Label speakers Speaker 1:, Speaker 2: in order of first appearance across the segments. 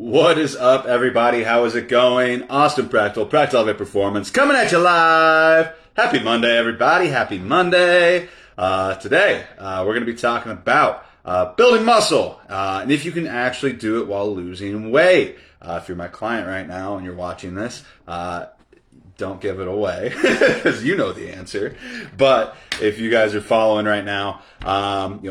Speaker 1: What is up, everybody? How is it going? Austin Prechtelevate Performance, coming at you live. Happy Monday, everybody. Happy Monday. Today, we're going to be talking about building muscle, and if you can actually do it while losing weight. If you're my client right now and you're watching this, don't give it away because you know the answer. But if you guys are following right now,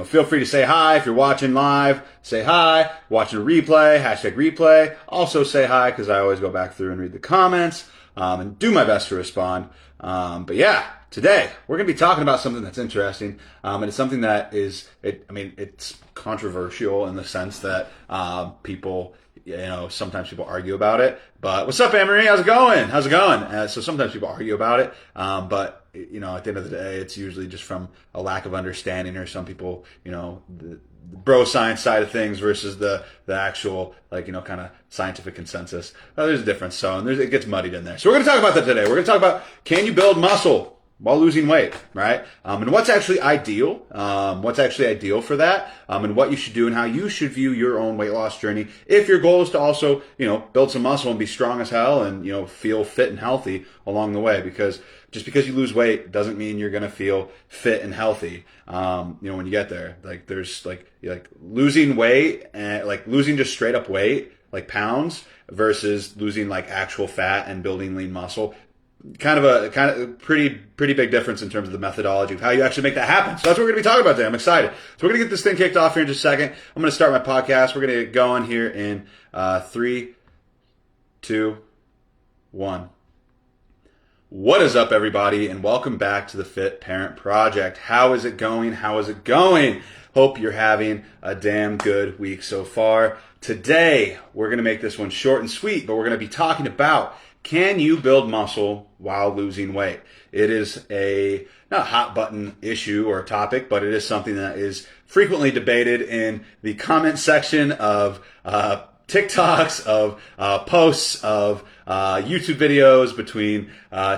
Speaker 1: feel free to say hi. If you're watching live, say hi. Watching a replay, hashtag replay. Also say hi because I always go back through and read the comments and do my best to respond. But yeah, today we're going to be talking about something that's interesting, and it's something that it's controversial in the sense that people. Sometimes people argue about it, but what's up, Anne-Marie? How's it going? So sometimes people argue about it, but at the end of the day, it's usually just from a lack of understanding, or some people, the bro science side of things versus the actual, kind of scientific consensus. There's a difference. So, it gets muddied in there. So we're going to talk about that today. We're going to talk about, can you build muscle while losing weight, right? And what's actually ideal, for that, and what you should do and how you should view your own weight loss journey if your goal is to also, build some muscle and be strong as hell and, feel fit and healthy along the way. Because just because you lose weight doesn't mean you're going to feel fit and healthy, when you get there. There's losing weight and losing just straight up weight, pounds, versus losing actual fat and building lean muscle. Kind of a pretty big difference in terms of the methodology of how you actually make that happen. So that's what we're going to be talking about today. I'm excited. So we're going to get this thing kicked off here in just a second. I'm going to start my podcast. We're going to get going here in 3, 2, 1. What is up, everybody, and welcome back to the Fit Parent Project. How is it going? Hope you're having a damn good week so far. Today, we're going to make this one short and sweet, but we're going to be talking about, can you build muscle while losing weight? It is not a hot button issue or topic, but it is something that is frequently debated in the comment section of TikToks, of posts, of YouTube videos between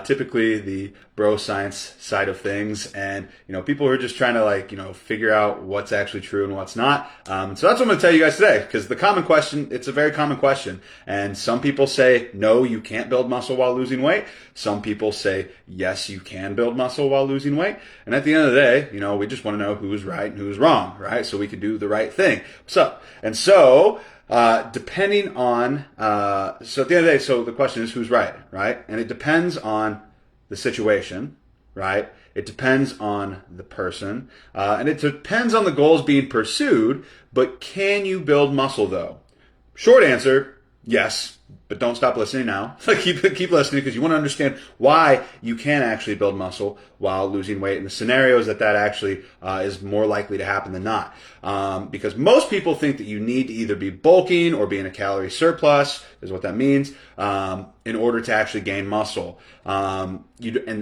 Speaker 1: typically the bro science side of things and people who are just trying to figure out what's actually true and what's not. So that's what I'm going to tell you guys today, because the common question, it's a very common question, and some people say no, you can't build muscle while losing weight. Some people say yes, you can build muscle while losing weight. And at the end of the day, we just want to know who's right and who's wrong, right? So we can do the right thing. And so depending on, so at the end of the day, so the question is who's right? And it depends on the situation, right? It depends on the person, and it depends on the goals being pursued, but can you build muscle though? Short answer, yes. But don't stop listening now. Keep listening, because you want to understand why you can actually build muscle while losing weight, and the scenarios that actually is more likely to happen than not. Because most people think that you need to either be bulking or be in a calorie surplus, is what that means, in order to actually gain muscle. And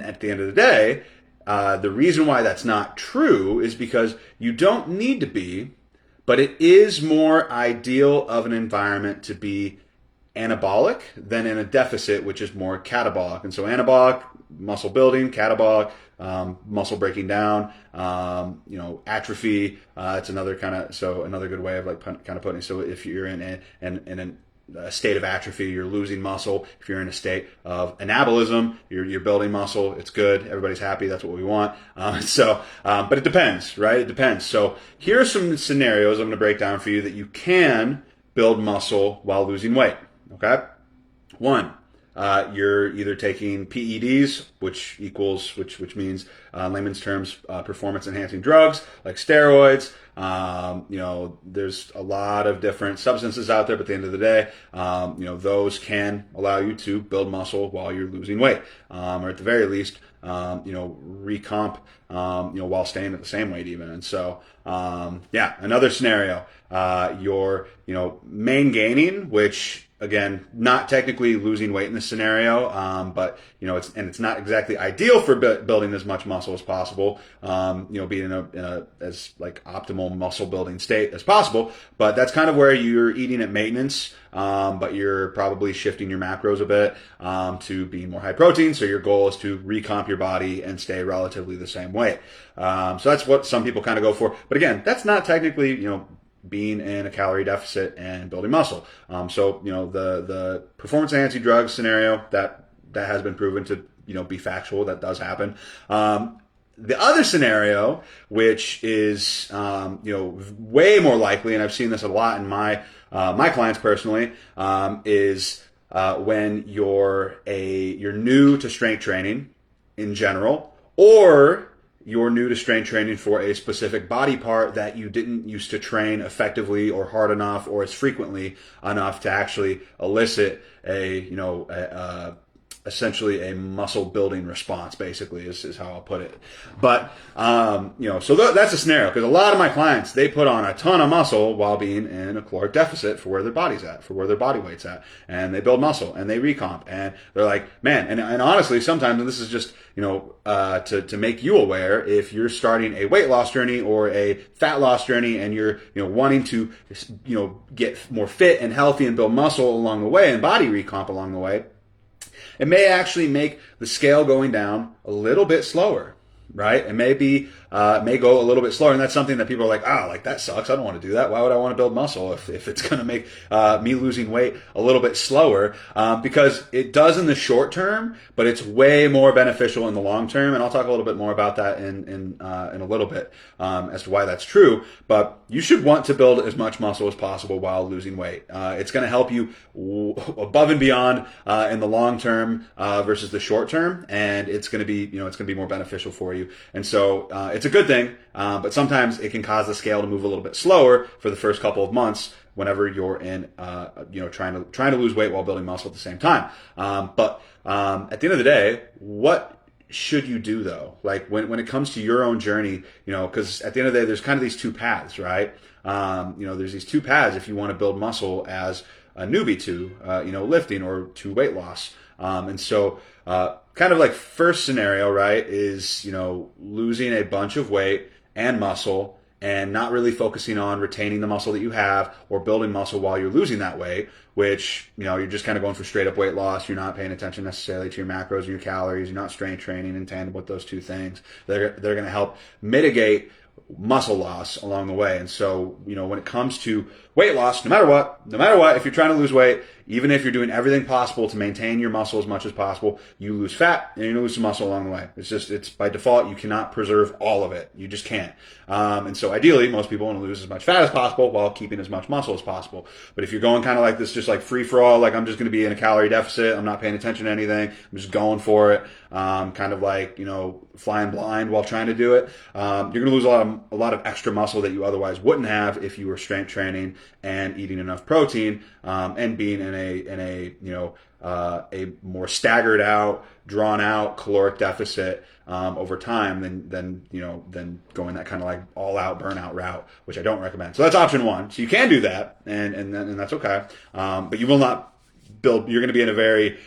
Speaker 1: at the end of the day, the reason why that's not true is because you don't need to be, but it is more ideal of an environment to be anabolic than in a deficit, which is more catabolic. And so anabolic, muscle building; catabolic, muscle breaking down, atrophy. It's another another good way of kind of putting it. So if you're in a state of atrophy, you're losing muscle. If you're in a state of anabolism, you're building muscle. It's good. Everybody's happy. That's what we want. But it depends, right? It depends. So here are some scenarios I'm going to break down for you that you can build muscle while losing weight. Okay. 1, you're either taking PEDs, which means, in layman's terms, performance enhancing drugs like steroids. There's a lot of different substances out there, but at the end of the day, those can allow you to build muscle while you're losing weight, or at the very least, recomp, while staying at the same weight even. And so, another scenario, you're, main gaining, which, again, not technically losing weight in this scenario, but it's not exactly ideal for building as much muscle as possible. Being in a as optimal muscle building state as possible. But that's kind of where you're eating at maintenance, but you're probably shifting your macros a bit to being more high protein. So your goal is to recomp your body and stay relatively the same weight. So that's what some people kind of go for. But again, that's not technically being in a calorie deficit and building muscle. So the performance enhancing drugs scenario that has been proven to be factual. That does happen. The other scenario, which is way more likely, and I've seen this a lot in my clients personally, is when you're new to strength training in general, or you're new to strength training for a specific body part that you didn't used to train effectively or hard enough or as frequently enough to actually elicit essentially a muscle building response, basically, is how I'll put it. But so that's a scenario, because a lot of my clients, they put on a ton of muscle while being in a caloric deficit for where their body's at, for where their body weight's at, and they build muscle and they recomp, and they're like, man, and honestly, sometimes, and this is just to make you aware, if you're starting a weight loss journey or a fat loss journey and you're wanting to get more fit and healthy and build muscle along the way and body recomp along the way, it may actually make the scale going down a little bit slower, right? It may go a little bit slower, and that's something that people are like, that sucks. I don't want to do that. Why would I want to build muscle if it's going to make me losing weight a little bit slower? Because it does in the short term, but it's way more beneficial in the long term. And I'll talk a little bit more about that in a little bit as to why that's true. But you should want to build as much muscle as possible while losing weight. It's going to help you above and beyond in the long term versus the short term, and it's going to be more beneficial for you. And so it's a good thing, but sometimes it can cause the scale to move a little bit slower for the first couple of months whenever you're in trying to lose weight while building muscle at the same time. But at the end of the day, what should you do though? Like when it comes to your own journey, because at the end of the day, there's kind of these two paths, right? There's these two paths if you want to build muscle as a newbie to lifting or to weight loss. And so kind of like first scenario, right, is losing a bunch of weight and muscle and not really focusing on retaining the muscle that you have or building muscle while you're losing that weight, which you're just kind of going for straight up weight loss. You're not paying attention necessarily to your macros and your calories. You're not strength training in tandem with those two things. They're going to help mitigate muscle loss along the way. And so, when it comes to weight loss, no matter what, if you're trying to lose weight, even if you're doing everything possible to maintain your muscle as much as possible, you lose fat and you're going to lose some muscle along the way. It's by default, you cannot preserve all of it. You just can't. And so ideally, most people want to lose as much fat as possible while keeping as much muscle as possible. But if you're going kind of like this, just like free for all, like I'm just going to be in a calorie deficit, I'm not paying attention to anything, I'm just going for it, kind of like, flying blind while trying to do it, you're going to lose a lot of extra muscle that you otherwise wouldn't have if you were strength training and eating enough protein, and being in a more staggered out, drawn out caloric deficit over time than going that kind of like all out burnout route, which I don't recommend. So that's option one. So you can do that, and that's okay. But you will not build. You're going to be in a very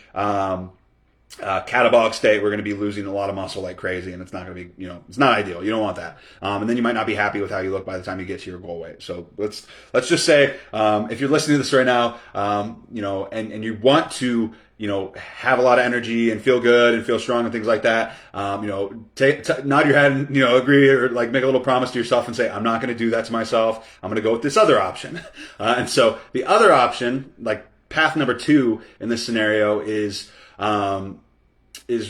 Speaker 1: catabolic state. We're going to be losing a lot of muscle like crazy, and it's not going to be, it's not ideal. You don't want that. And then you might not be happy with how you look by the time you get to your goal weight. So let's just say, if you're listening to this right now, and you want to, have a lot of energy and feel good and feel strong and things like that, nod your head and, agree or like make a little promise to yourself and say, I'm not going to do that to myself. I'm going to go with this other option. And so the other option, like path number 2 in this scenario is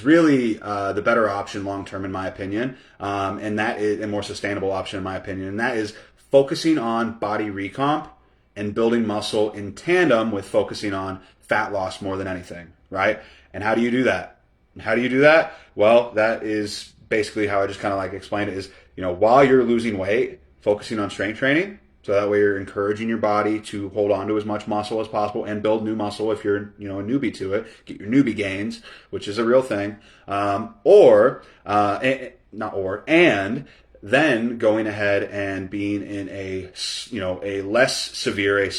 Speaker 1: really the better option long term, in my opinion, and that is a more sustainable option, in my opinion, and that is focusing on body recomp and building muscle in tandem with focusing on fat loss more than anything, right? And how do you do that? Well, that is basically how I just kind of like explained it is, while you're losing weight, focusing on strength training. So that way you're encouraging your body to hold on to as much muscle as possible and build new muscle if you're, a newbie to it. Get your newbie gains, which is a real thing. And then going ahead and being in a less severe, a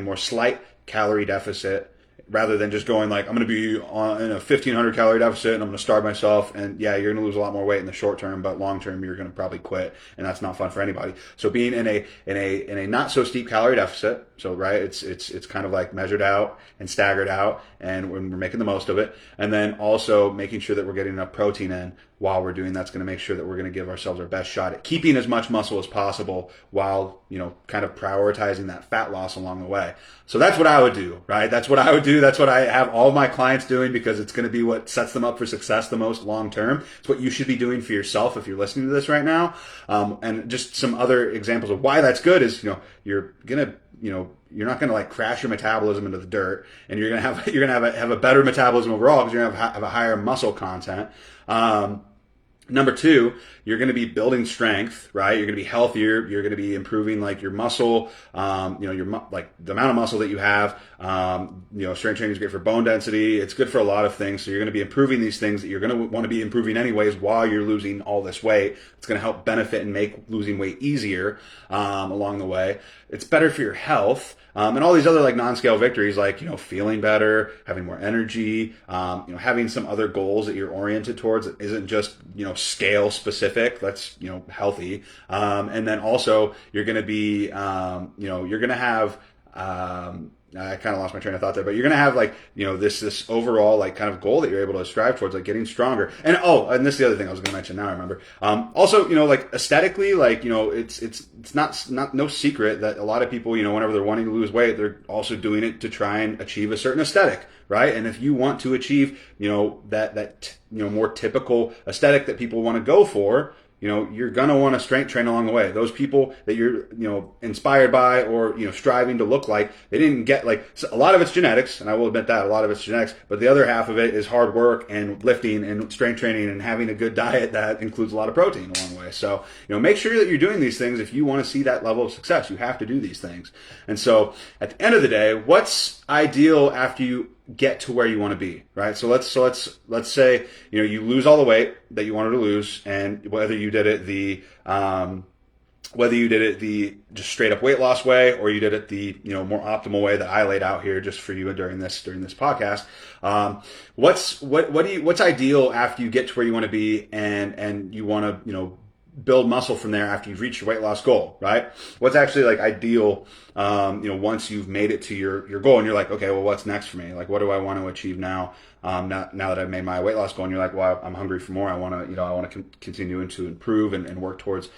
Speaker 1: more slight calorie deficit, rather than just going like, I'm going to be in a 1,500 calorie deficit and I'm going to starve myself. And yeah, you're going to lose a lot more weight in the short term, but long term, you're going to probably quit. And that's not fun for anybody. So being in a not so steep calorie deficit. So, right, it's kind of like measured out and staggered out, and we're making the most of it. And then also making sure that we're getting enough protein in, while we're doing that's going to make sure that we're going to give ourselves our best shot at keeping as much muscle as possible while, kind of prioritizing that fat loss along the way. So that's what I would do, right? That's what I would do. That's what I have all my clients doing, because it's going to be what sets them up for success the most long term. It's what you should be doing for yourself if you're listening to this right now. And just some other examples of why that's good is, you're going to, you're not going to like crash your metabolism into the dirt, and you're going to have a better metabolism overall because you're going to have a higher muscle content. Number two, you're going to be building strength, right? You're going to be healthier. You're going to be improving like your muscle, like the amount of muscle that you have. Strength training is great for bone density. It's good for a lot of things. So you're going to be improving these things that you're going to want to be improving anyways while you're losing all this weight. It's going to help benefit and make losing weight easier along the way. It's better for your health. And all these other like non-scale victories, like, feeling better, having more energy, having some other goals that you're oriented towards that isn't just, scale specific. That's, healthy. And then also you're going to be, you're going to have, I kind of lost my train of thought there, but you're going to have like, this overall like kind of goal that you're able to strive towards, like getting stronger. And this is the other thing I was going to mention now, I remember. Also, like aesthetically, like, it's not no secret that a lot of people, whenever they're wanting to lose weight, they're also doing it to try and achieve a certain aesthetic, right? And if you want to achieve, that more typical aesthetic that people want to go for, you're going to want to strength train along the way. Those people that you're, inspired by or, striving to look like, they didn't get like, so a lot of it's genetics, and I will admit that a lot of it's genetics, but the other half of it is hard work and lifting and strength training and having a good diet that includes a lot of protein along the way. So, make sure that you're doing these things. If you want to see that level of success, you have to do these things. And so at the end of the day, what's ideal after you get to where you want to be, right? So let's say, you lose all the weight that you wanted to lose, and whether you did it the just straight up weight loss way, or you did it the, more optimal way that I laid out here just for you during this podcast. What's ideal after you get to where you want to be and you want to, build muscle from there after you've reached your weight loss goal, right? What's actually like ideal, once you've made it to your goal and you're like, okay, well, what's next for me? Like, what do I want to achieve now? Now that I've made my weight loss goal, and you're like, well, I'm hungry for more. I want to, continue to improve and work towards,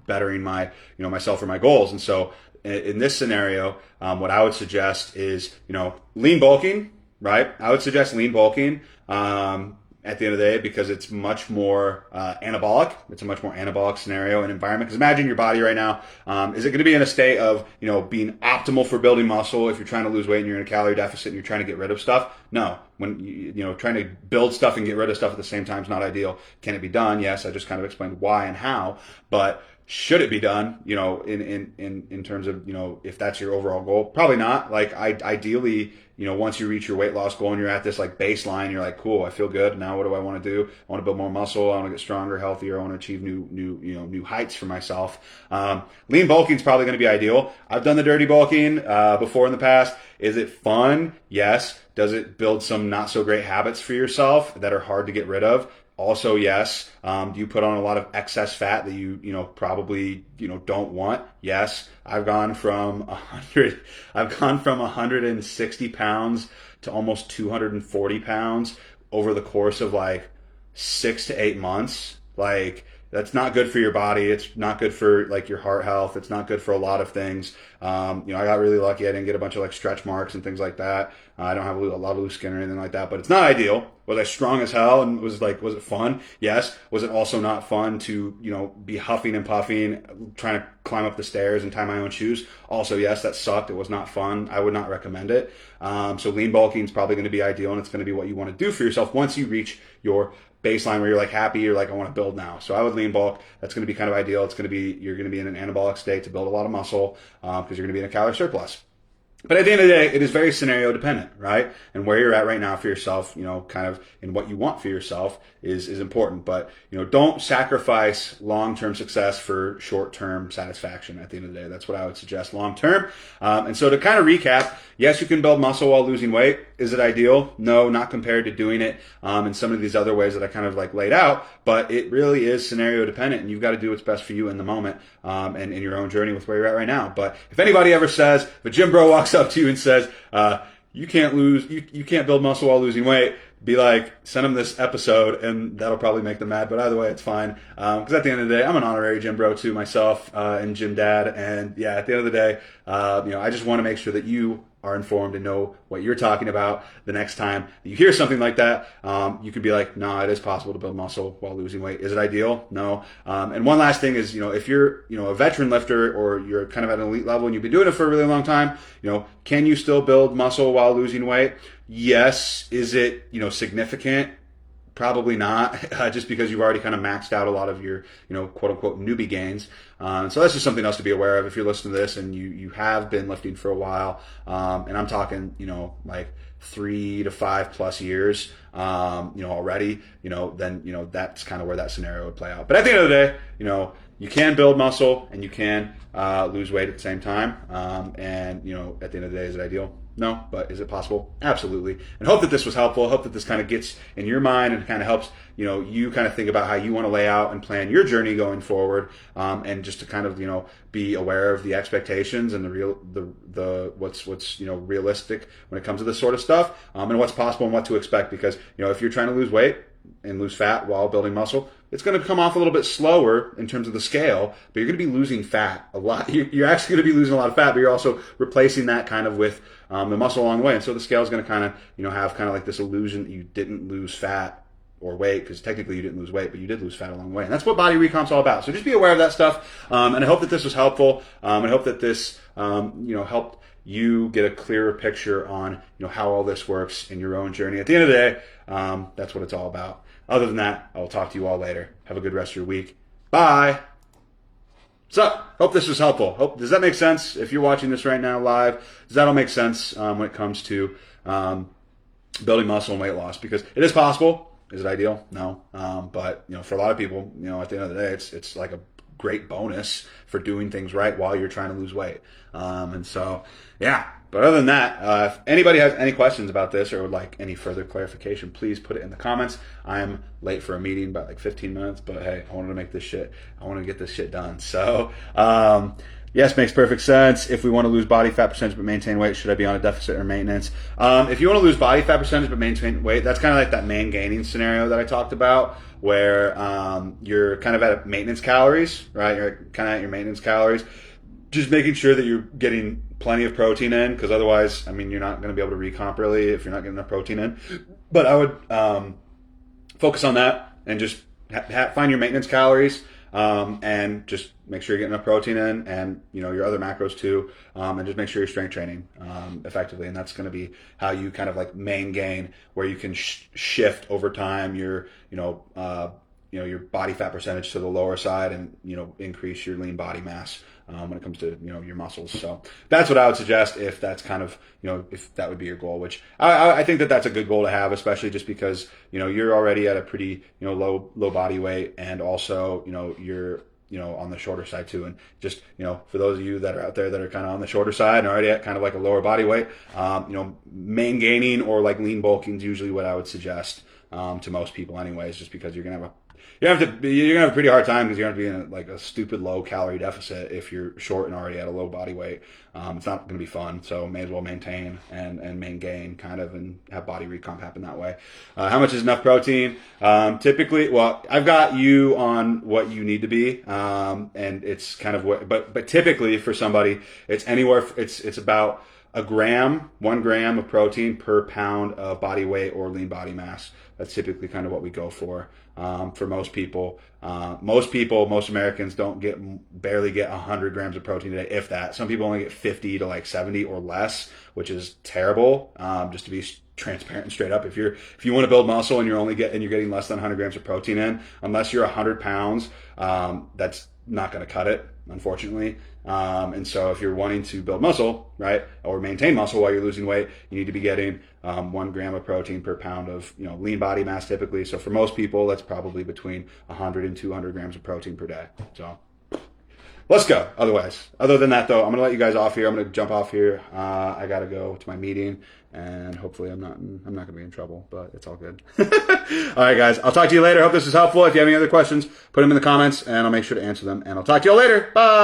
Speaker 1: bettering my, myself or my goals. And so in this scenario, what I would suggest is, lean bulking, right? I would suggest lean bulking. At the end of the day, because it's much more anabolic. It's a much more anabolic scenario and environment. Because imagine your body right now. Is it going to be in a state of, being optimal for building muscle if you're trying to lose weight and you're in a calorie deficit and you're trying to get rid of stuff? No. When trying to build stuff and get rid of stuff at the same time is not ideal. Can it be done? Yes, I just kind of explained why and how. But should it be done, in terms of, if that's your overall goal? Probably not. Like, ideally, once you reach your weight loss goal and you're at this like baseline, you're like, cool, I feel good. Now what do I want to do? I want to build more muscle. I want to get stronger, healthier. I want to achieve new heights for myself. Lean bulking is probably going to be ideal. I've done the dirty bulking before in the past. Is it fun? Yes. Does it build some not so great habits for yourself that are hard to get rid of? Also, yes. Do you put on a lot of excess fat that you probably, don't want? Yes. I've gone from 160 pounds to almost 240 pounds over the course of like 6 to 8 months. Like, that's not good for your body. It's not good for like your heart health. It's not good for a lot of things. I got really lucky. I didn't get a bunch of like stretch marks and things like that. I don't have a lot of loose skin or anything like that, but it's not ideal. Was I strong as hell? And was it fun? Yes. Was it also not fun to, be huffing and puffing, trying to climb up the stairs and tie my own shoes? Also, yes, that sucked. It was not fun. I would not recommend it. So lean bulking is probably going to be ideal, and it's going to be what you want to do for yourself once you reach your baseline where you're like happy, you're like, I want to build now. So I would lean bulk. That's going to be kind of ideal. You're going to be in an anabolic state to build a lot of muscle, because you're going to be in a calorie surplus. But at the end of the day, it is very scenario dependent, right? And where you're at right now for yourself, kind of in what you want for yourself is important. But, don't sacrifice long-term success for short-term satisfaction at the end of the day. That's what I would suggest long-term. And so to kind of recap, yes, you can build muscle while losing weight. Is it ideal? No, not compared to doing it in some of these other ways that I kind of like laid out. But it really is scenario dependent, and you've got to do what's best for you in the moment and in your own journey with where you're at right now. But if anybody ever says, if a gym bro walks up to you and says, you can't build muscle while losing weight, be like, send them this episode, and that'll probably make them mad. But either way, it's fine. Because at the end of the day, I'm an honorary gym bro too myself, and gym dad. And yeah, at the end of the day, I just want to make sure that you are informed and know what you're talking about. The next time that you hear something like that, you can be like, no, it is possible to build muscle while losing weight. Is it ideal? No. And one last thing is, if you're, a veteran lifter or you're kind of at an elite level and you've been doing it for a really long time, can you still build muscle while losing weight? Yes. Is it, significant? Probably not, just because you've already kind of maxed out a lot of your, quote unquote newbie gains. So that's just something else to be aware of if you're listening to this and you have been lifting for a while. And I'm talking, like 3 to 5 plus years, already, then, that's kind of where that scenario would play out. But at the end of the day, you can build muscle and you can lose weight at the same time. And, at the end of the day, is it ideal? No, but is it possible? Absolutely. And hope that this was helpful. Hope that this kind of gets in your mind and kind of helps, you kind of think about how you want to lay out and plan your journey going forward. And just to kind of, be aware of the expectations and what's realistic when it comes to this sort of stuff, and what's possible and what to expect. Because, if you're trying to lose weight and lose fat while building muscle, it's going to come off a little bit slower in terms of the scale, but you're going to be losing fat a lot. You're actually going to be losing a lot of fat, but you're also replacing that kind of with the muscle along the way. And so the scale is going to kind of, have kind of like this illusion that you didn't lose fat or weight, because technically you didn't lose weight, but you did lose fat along the way. And that's what body recomp's all about. So just be aware of that stuff. And I hope that this was helpful. I hope that this, helped you get a clearer picture on, how all this works in your own journey. At the end of the day, that's what it's all about. Other than that, I will talk to you all later. Have a good rest of your week. Bye. So, hope this was helpful. Does that make sense? If you're watching this right now live, does that all make sense when it comes to building muscle and weight loss? Because it is possible. Is it ideal? No. But, for a lot of people, at the end of the day, it's like a great bonus for doing things right while you're trying to lose weight. And so, yeah. But other than that, if anybody has any questions about this or would like any further clarification, please put it in the comments. I'm late for a meeting by like 15 minutes, but hey, I wanted to get this shit done. So, yes, makes perfect sense. If we want to lose body fat percentage but maintain weight, should I be on a deficit or maintenance? If you want to lose body fat percentage but maintain weight, that's kind of like that man gaining scenario that I talked about, where you're kind of at maintenance calories, right? You're kind of at your maintenance calories. Just making sure that you're getting plenty of protein in, because otherwise, you're not going to be able to recomp really if you're not getting enough protein in. But I would focus on that and just find your maintenance calories, and just make sure you're getting enough protein in, and your other macros too, and just make sure you're strength training effectively. And that's going to be how you kind of like main gain, where you can shift over time your your body fat percentage to the lower side, and increase your lean body mass when it comes to your muscles. So that's what I would suggest if that's kind of if that would be your goal, which I think that that's a good goal to have, especially just because you're already at a pretty low body weight, and also you're on the shorter side too. And just for those of you that are out there that are kind of on the shorter side and already at kind of like a lower body weight, main gaining or like lean bulking is usually what I would suggest to most people anyways, just because you're gonna have a pretty hard time, because you're going to be in like a stupid low calorie deficit if you're short and already at a low body weight. It's not going to be fun, so may as well maintain and main gain kind of, and have body recomp happen that way. How much is enough protein? Typically, well, I've got you on what you need to be, and it's kind of what, but typically for somebody, it's anywhere. It's about 1 gram of protein per pound of body weight or lean body mass. That's typically kind of what we go for most people. Most Americans barely get 100 grams of protein a day, if that. Some people only get 50 to like 70 or less, which is terrible. Just to be transparent and straight up, if you want to build muscle and you're getting less than 100 grams of protein in, unless you're 100 pounds, that's not going to cut it, unfortunately. And so if you're wanting to build muscle, right, or maintain muscle while you're losing weight, you need to be getting 1 gram of protein per pound of lean body mass typically. So for most people, that's probably between 100 and 200 grams of protein per day. So let's go. Other than that, though, I'm going to let you guys off here. I'm going to jump off here. I got to go to my meeting, and hopefully I'm not going to be in trouble, but it's all good. All right, guys. I'll talk to you later. Hope this is helpful. If you have any other questions, put them in the comments, and I'll make sure to answer them. And I'll talk to you all later. Bye.